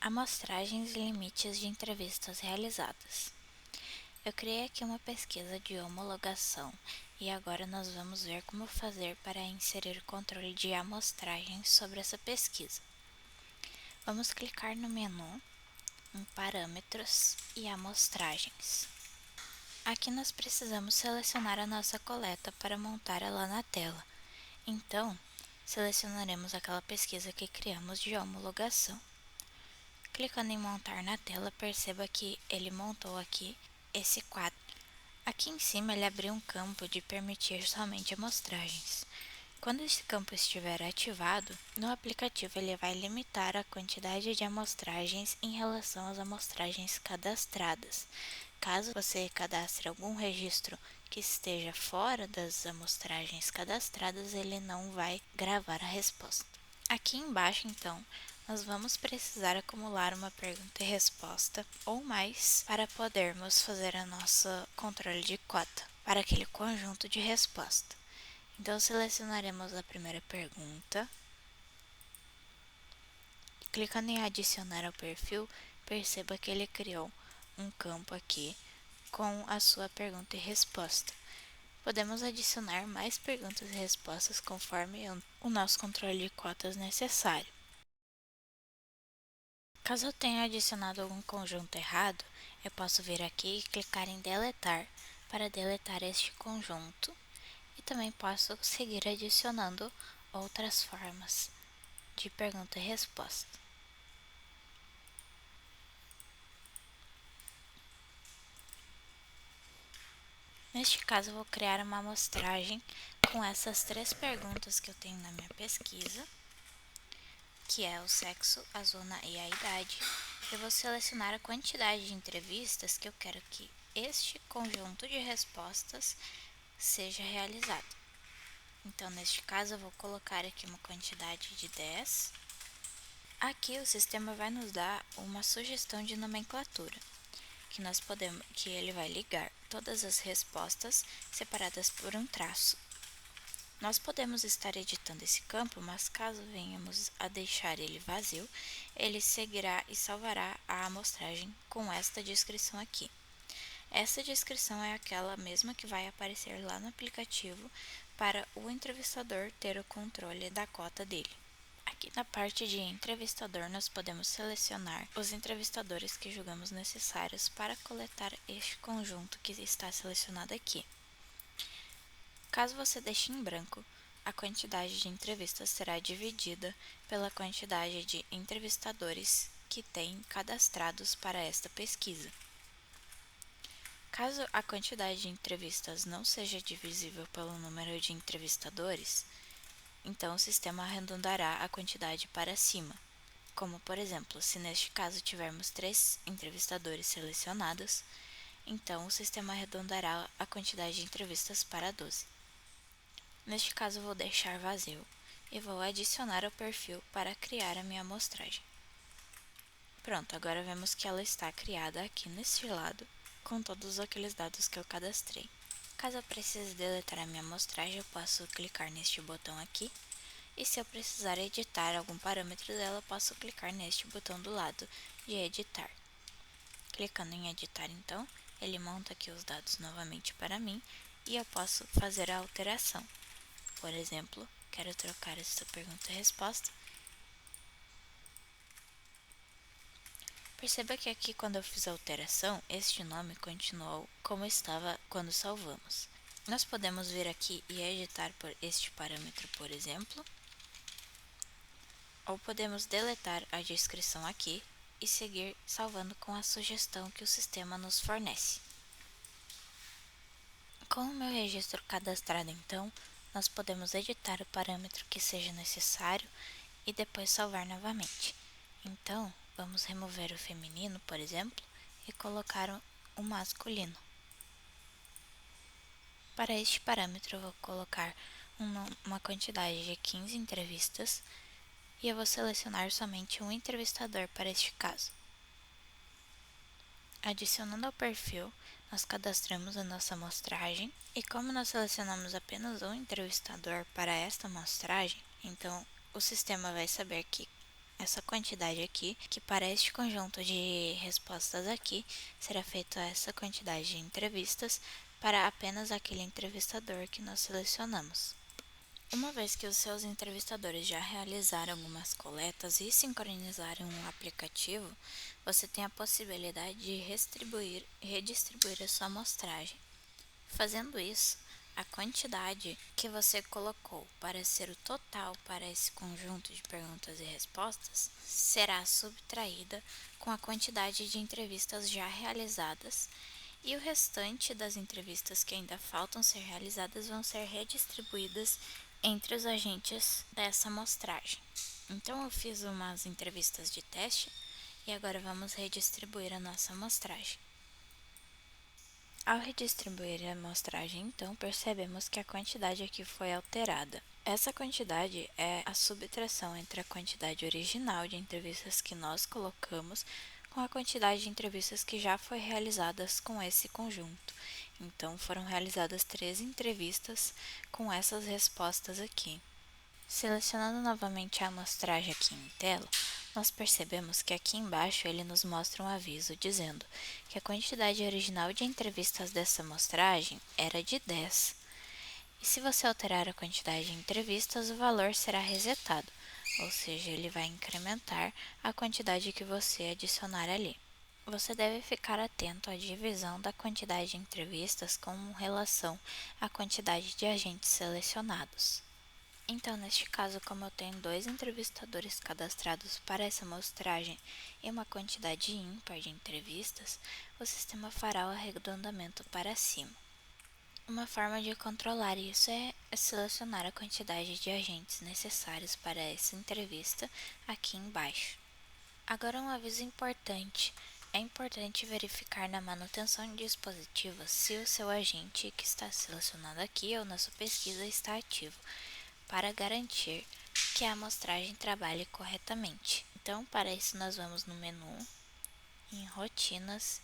Amostragens e limites de entrevistas realizadas. Eu criei aqui uma pesquisa de homologação e agora nós vamos ver como fazer para inserir o controle de amostragens sobre essa pesquisa. Vamos clicar no menu em Parâmetros e Amostragens. Aqui nós precisamos selecionar a nossa coleta para montar ela na tela. Então, selecionaremos aquela pesquisa que criamos de homologação. Clicando em montar na tela, perceba que ele montou aqui esse quadro. Aqui em cima ele abriu um campo de permitir somente amostragens. Quando esse campo estiver ativado, no aplicativo ele vai limitar a quantidade de amostragens em relação às amostragens cadastradas. Caso você cadastre algum registro que esteja fora das amostragens cadastradas, ele não vai gravar a resposta. Aqui embaixo, então, nós vamos precisar acumular uma pergunta e resposta ou mais para podermos fazer a nossa controle de cota para aquele conjunto de resposta. Então, selecionaremos a primeira pergunta. Clicando em adicionar ao perfil, perceba que ele criou um campo aqui com a sua pergunta e resposta. Podemos adicionar mais perguntas e respostas conforme o nosso controle de cotas necessário. Caso eu tenha adicionado algum conjunto errado, eu posso vir aqui e clicar em deletar para deletar este conjunto e também posso seguir adicionando outras formas de pergunta e resposta. Neste caso, eu vou criar uma amostragem com essas 3 perguntas que eu tenho na minha pesquisa, que é o sexo, a zona e a idade. Eu vou selecionar a quantidade de entrevistas que eu quero que este conjunto de respostas seja realizado. Então, neste caso, eu vou colocar aqui uma quantidade de 10. Aqui o sistema vai nos dar uma sugestão de nomenclatura, que ele vai ligar todas as respostas separadas por um traço. Nós podemos estar editando esse campo, mas caso venhamos a deixar ele vazio, ele seguirá e salvará a amostragem com esta descrição aqui. Essa descrição é aquela mesma que vai aparecer lá no aplicativo para o entrevistador ter o controle da cota dele. Aqui na parte de entrevistador, nós podemos selecionar os entrevistadores que julgamos necessários para coletar este conjunto que está selecionado aqui. Caso você deixe em branco, a quantidade de entrevistas será dividida pela quantidade de entrevistadores que tem cadastrados para esta pesquisa. Caso a quantidade de entrevistas não seja divisível pelo número de entrevistadores, então o sistema arredondará a quantidade para cima. Como, por exemplo, se neste caso tivermos 3 entrevistadores selecionados, então o sistema arredondará a quantidade de entrevistas para 12. Neste caso, vou deixar vazio e vou adicionar ao perfil para criar a minha amostragem. Pronto, agora vemos que ela está criada aqui neste lado, com todos aqueles dados que eu cadastrei. Caso eu precise deletar a minha amostragem, eu posso clicar neste botão aqui, e se eu precisar editar algum parâmetro dela, eu posso clicar neste botão do lado de editar. Clicando em editar, então, ele monta aqui os dados novamente para mim, e eu posso fazer a alteração. Por exemplo, quero trocar essa pergunta e resposta. Perceba que aqui, quando eu fiz a alteração, este nome continuou como estava quando salvamos. Nós podemos vir aqui e editar por este parâmetro, por exemplo, ou podemos deletar a descrição aqui e seguir salvando com a sugestão que o sistema nos fornece. Com o meu registro cadastrado, então, nós podemos editar o parâmetro que seja necessário e depois salvar novamente. Então, vamos remover o feminino, por exemplo, e colocar o masculino. Para este parâmetro, eu vou colocar uma quantidade de 15 entrevistas e eu vou selecionar somente um entrevistador para este caso. Adicionando ao perfil, nós cadastramos a nossa amostragem e como nós selecionamos apenas um entrevistador para esta amostragem, então o sistema vai saber que essa quantidade aqui, que para este conjunto de respostas aqui, será feita essa quantidade de entrevistas para apenas aquele entrevistador que nós selecionamos. Uma vez que os seus entrevistadores já realizaram algumas coletas e sincronizaram o aplicativo, você tem a possibilidade de redistribuir a sua amostragem. Fazendo isso, a quantidade que você colocou para ser o total para esse conjunto de perguntas e respostas será subtraída com a quantidade de entrevistas já realizadas e o restante das entrevistas que ainda faltam ser realizadas vão ser redistribuídas entre os agentes dessa amostragem. Então eu fiz umas entrevistas de teste e agora vamos redistribuir a nossa amostragem. Ao redistribuir a amostragem, então, percebemos que a quantidade aqui foi alterada. Essa quantidade é a subtração entre a quantidade original de entrevistas que nós colocamos com a quantidade de entrevistas que já foi realizadas com esse conjunto. Então, foram realizadas 3 entrevistas com essas respostas aqui. Selecionando novamente a amostragem aqui em tela, nós percebemos que aqui embaixo ele nos mostra um aviso dizendo que a quantidade original de entrevistas dessa amostragem era de 10. E se você alterar a quantidade de entrevistas, o valor será resetado, ou seja, ele vai incrementar a quantidade que você adicionar ali. Você deve ficar atento à divisão da quantidade de entrevistas com relação à quantidade de agentes selecionados. Então, neste caso, como eu tenho 2 entrevistadores cadastrados para essa amostragem e uma quantidade ímpar de entrevistas, o sistema fará o arredondamento para cima. Uma forma de controlar isso é selecionar a quantidade de agentes necessários para essa entrevista aqui embaixo. Agora, um aviso importante. É importante verificar na manutenção de dispositivos se o seu agente que está selecionado aqui ou na sua pesquisa está ativo, para garantir que a amostragem trabalhe corretamente. Então, para isso, nós vamos no menu, em Rotinas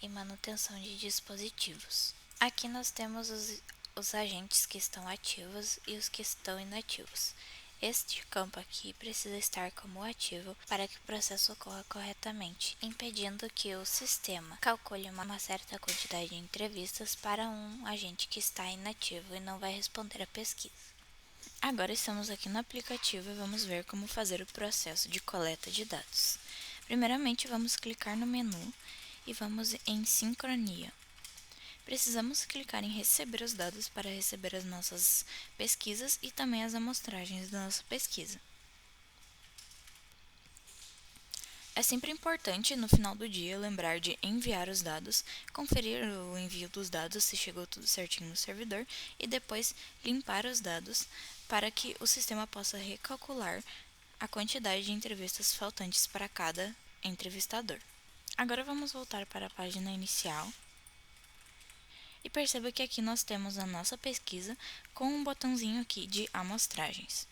e Manutenção de Dispositivos. Aqui nós temos os agentes que estão ativos e os que estão inativos. Este campo aqui precisa estar como ativo para que o processo ocorra corretamente, impedindo que o sistema calcule uma certa quantidade de entrevistas para um agente que está inativo e não vai responder à pesquisa. Agora estamos aqui no aplicativo e vamos ver como fazer o processo de coleta de dados. Primeiramente, vamos clicar no menu e vamos em Sincronia. Precisamos clicar em Receber os dados para receber as nossas pesquisas e também as amostragens da nossa pesquisa. É sempre importante, no final do dia, lembrar de enviar os dados, conferir o envio dos dados se chegou tudo certinho no servidor e depois limpar os dados para que o sistema possa recalcular a quantidade de entrevistas faltantes para cada entrevistador. Agora vamos voltar para a página inicial e perceba que aqui nós temos a nossa pesquisa com um botãozinho aqui de amostragens.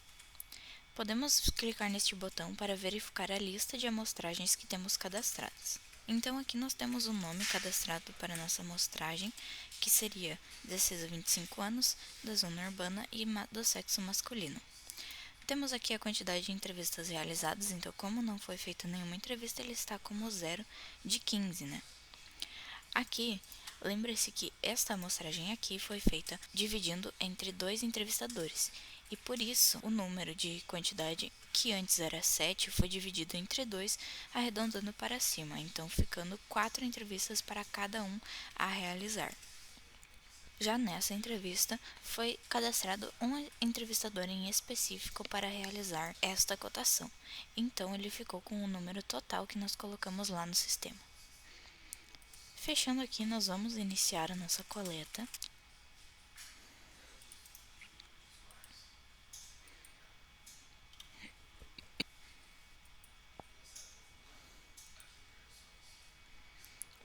Podemos clicar neste botão para verificar a lista de amostragens que temos cadastradas. Então aqui nós temos o nome cadastrado para a nossa amostragem, que seria 16 a 25 anos, da zona urbana e do sexo masculino. Temos aqui a quantidade de entrevistas realizadas, então como não foi feita nenhuma entrevista, ele está como 0 de 15, né? Aqui, lembre-se que esta amostragem aqui foi feita dividindo entre 2 entrevistadores. E por isso, o número de quantidade, que antes era 7, foi dividido entre 2, arredondando para cima, então ficando 4 entrevistas para cada um a realizar. Já nessa entrevista, foi cadastrado um entrevistador em específico para realizar esta cotação. Então, ele ficou com o número total que nós colocamos lá no sistema. Fechando aqui, nós vamos iniciar a nossa coleta.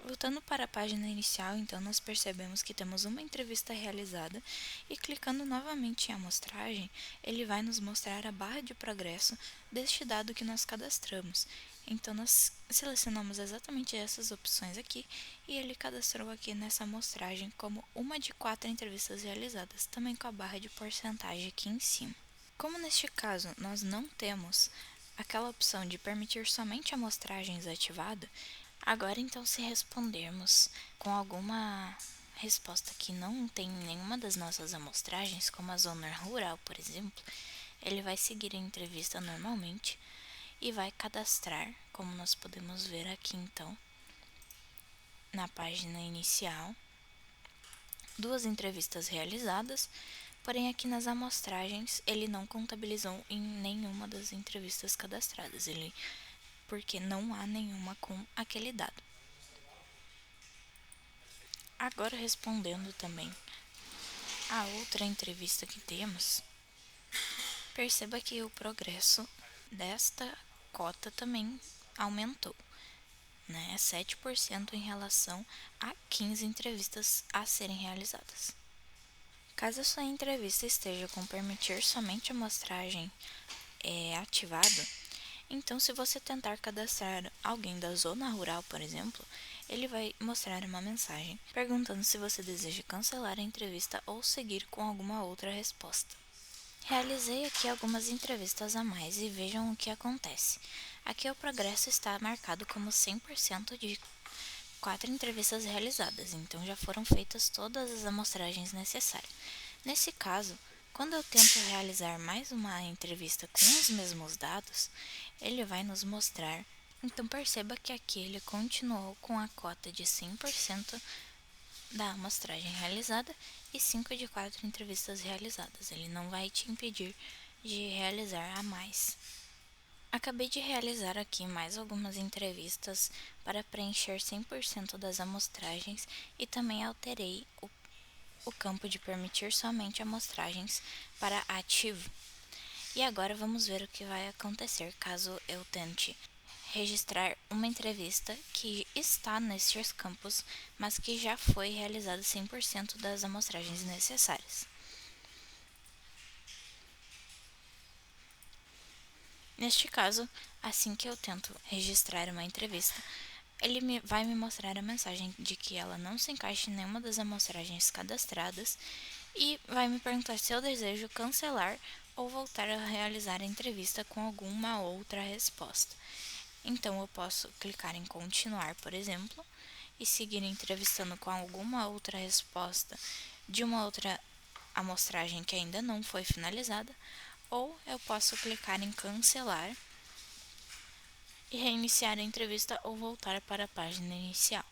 Voltando para a página inicial, então, nós percebemos que temos uma entrevista realizada e clicando novamente em amostragem, ele vai nos mostrar a barra de progresso deste dado que nós cadastramos. Então, nós selecionamos exatamente essas opções aqui e ele cadastrou aqui nessa amostragem como uma de 4 entrevistas realizadas, também com a barra de porcentagem aqui em cima. Como neste caso nós não temos aquela opção de permitir somente amostragens ativada, agora então se respondermos com alguma resposta que não tem nenhuma das nossas amostragens, como a zona rural, por exemplo, ele vai seguir a entrevista normalmente e vai cadastrar, como nós podemos ver aqui então, na página inicial, 2 entrevistas realizadas, porém aqui nas amostragens ele não contabilizou em nenhuma das entrevistas cadastradas, porque não há nenhuma com aquele dado. Agora respondendo também a outra entrevista que temos, perceba que o progresso desta cota também aumentou, né? 7% em relação a 15 entrevistas a serem realizadas. Caso a sua entrevista esteja com permitir somente amostragem ativado, então se você tentar cadastrar alguém da zona rural, por exemplo, ele vai mostrar uma mensagem perguntando se você deseja cancelar a entrevista ou seguir com alguma outra resposta. Realizei aqui algumas entrevistas a mais e vejam o que acontece. Aqui o progresso está marcado como 100% de 4 entrevistas realizadas, então já foram feitas todas as amostragens necessárias. Nesse caso, quando eu tento realizar mais uma entrevista com os mesmos dados, ele vai nos mostrar. Então perceba que aqui ele continuou com a cota de 100% da amostragem realizada e 5 de 4 entrevistas realizadas. Ele não vai te impedir de realizar a mais. Acabei de realizar aqui mais algumas entrevistas para preencher 100% das amostragens e também alterei o campo de permitir somente amostragens para ativo. E agora vamos ver o que vai acontecer caso eu tente registrar uma entrevista que está nestes campos, mas que já foi realizada 100% das amostragens necessárias. Neste caso, assim que eu tento registrar uma entrevista, ele vai me mostrar a mensagem de que ela não se encaixa em nenhuma das amostragens cadastradas e vai me perguntar se eu desejo cancelar ou voltar a realizar a entrevista com alguma outra resposta. Então, eu posso clicar em continuar, por exemplo, e seguir entrevistando com alguma outra resposta de uma outra amostragem que ainda não foi finalizada, ou eu posso clicar em cancelar e reiniciar a entrevista ou voltar para a página inicial.